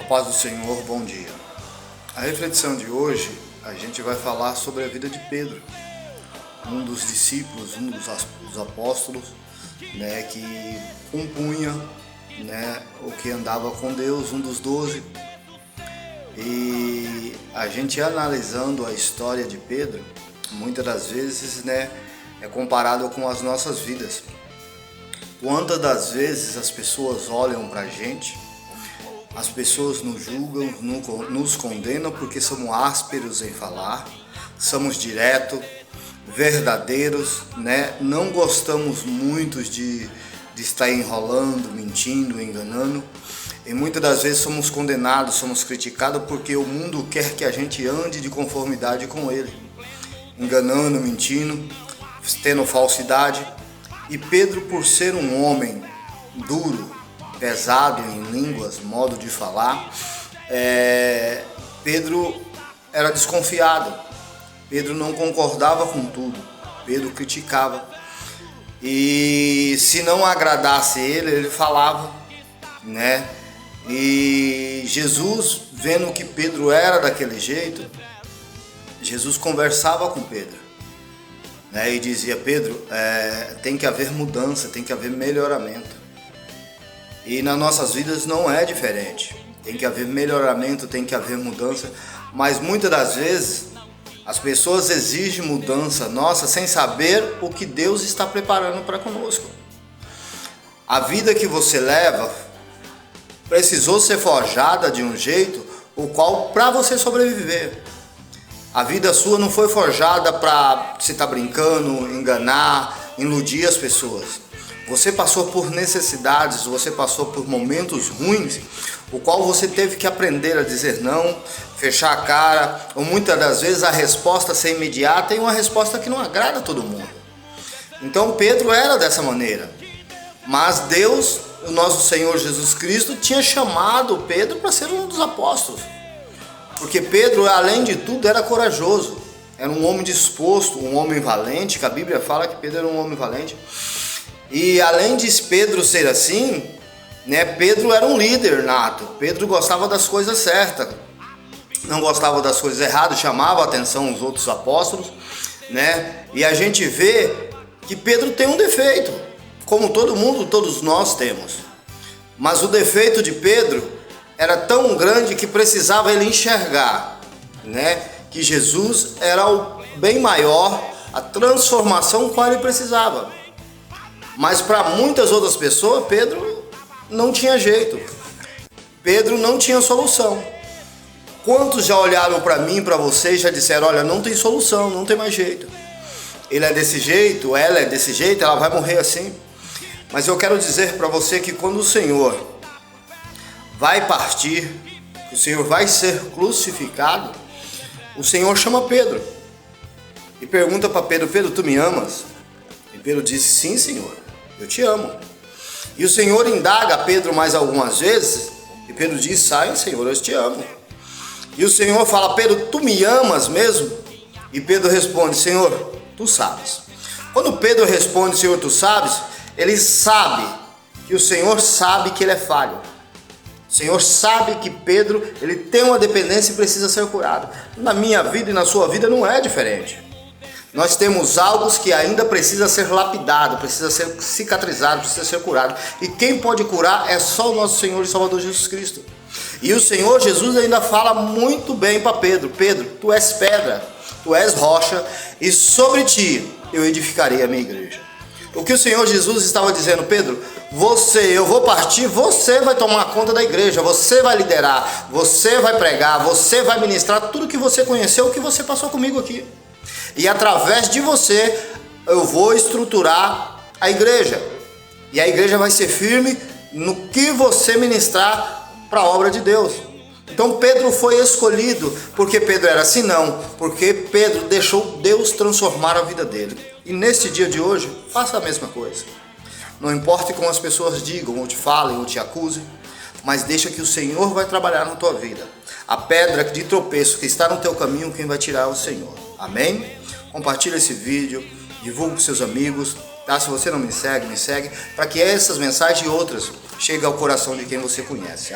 Paz do Senhor, bom dia. A reflexão de hoje, a gente vai falar sobre a vida de Pedro, um dos discípulos, um dos apóstolos, que compunha, o que andava com Deus, um dos 12. E a gente analisando a história de Pedro, muitas das vezes, é comparado com as nossas vidas. Quantas das vezes as pessoas olham pra gente, as pessoas nos julgam, nos condenam porque somos ásperos em falar, somos diretos, verdadeiros, não gostamos muito de estar enrolando, mentindo, enganando. E muitas das vezes somos condenados, somos criticados porque o mundo quer que a gente ande de conformidade com ele, enganando, mentindo, tendo falsidade. E Pedro, por ser um homem duro, pesado em línguas, modo de falar, Pedro era desconfiado. Pedro não concordava com tudo. Pedro criticava. E se não agradasse ele falava, E Jesus, vendo que Pedro era daquele jeito, Jesus conversava com Pedro, e dizia: Pedro, tem que haver mudança, tem que haver melhoramento. E nas nossas vidas não é diferente. Tem que haver melhoramento, tem que haver mudança. Mas muitas das vezes as pessoas exigem mudança nossa sem saber o que Deus está preparando para conosco. A vida que você leva precisou ser forjada de um jeito o qual para você sobreviver. A vida sua não foi forjada para você estar brincando, enganar, iludir as pessoas. Você passou por necessidades, você passou por momentos ruins, o qual você teve que aprender a dizer não, fechar a cara, ou muitas das vezes a resposta ser imediata e uma resposta que não agrada a todo mundo. Então Pedro era dessa maneira, mas Deus, o nosso Senhor Jesus Cristo, tinha chamado Pedro para ser um dos apóstolos, porque Pedro, além de tudo, era corajoso, era um homem disposto, um homem valente, que a Bíblia fala que Pedro era um homem valente. E além de Pedro ser assim, Pedro era um líder nato. Pedro gostava das coisas certas, não gostava das coisas erradas, chamava a atenção os outros apóstolos, E a gente vê que Pedro tem um defeito, como todo mundo, todos nós temos. Mas o defeito de Pedro era tão grande que precisava ele enxergar, que Jesus era o bem maior, a transformação qual ele precisava. Mas para muitas outras pessoas, Pedro não tinha jeito. Pedro não tinha solução. Quantos já olharam para mim, para você, e já disseram: olha, não tem solução, não tem mais jeito. Ele é desse jeito, ela é desse jeito, ela vai morrer assim. Mas eu quero dizer para você que quando o Senhor vai partir, o Senhor vai ser crucificado, o Senhor chama Pedro e pergunta para Pedro: Pedro, tu me amas? E Pedro disse: sim, Senhor, eu te amo. E o Senhor indaga a Pedro mais algumas vezes, e Pedro diz: sai, Senhor, eu te amo. E o Senhor fala: Pedro, tu me amas mesmo? E Pedro responde: Senhor, tu sabes. Quando Pedro responde: Senhor, tu sabes, ele sabe que o Senhor sabe que ele é falho. O Senhor sabe que Pedro, ele tem uma dependência e precisa ser curado. Na minha vida e na sua vida não é diferente. Nós temos algo que ainda precisa ser lapidado, precisa ser cicatrizado, precisa ser curado. E quem pode curar é só o nosso Senhor e Salvador Jesus Cristo. E o Senhor Jesus ainda fala muito bem para Pedro: Pedro, tu és pedra, tu és rocha, e sobre ti eu edificarei a minha igreja. O que o Senhor Jesus estava dizendo: Pedro, eu vou partir, você vai tomar conta da igreja, você vai liderar, você vai pregar, você vai ministrar tudo que você conheceu, o que você passou comigo aqui. E através de você eu vou estruturar a igreja. E a igreja vai ser firme no que você ministrar para a obra de Deus. Então Pedro foi escolhido porque Pedro era assim? Não, porque Pedro deixou Deus transformar a vida dele. E neste dia de hoje, faça a mesma coisa. Não importa como as pessoas digam, ou te falem, ou te acusem, mas deixa que o Senhor vai trabalhar na tua vida. A pedra de tropeço que está no teu caminho, quem vai tirar é o Senhor. Amém? Compartilhe esse vídeo, divulgue para os seus amigos, tá? Se você não me segue, para que essas mensagens e outras cheguem ao coração de quem você conhece. Amém?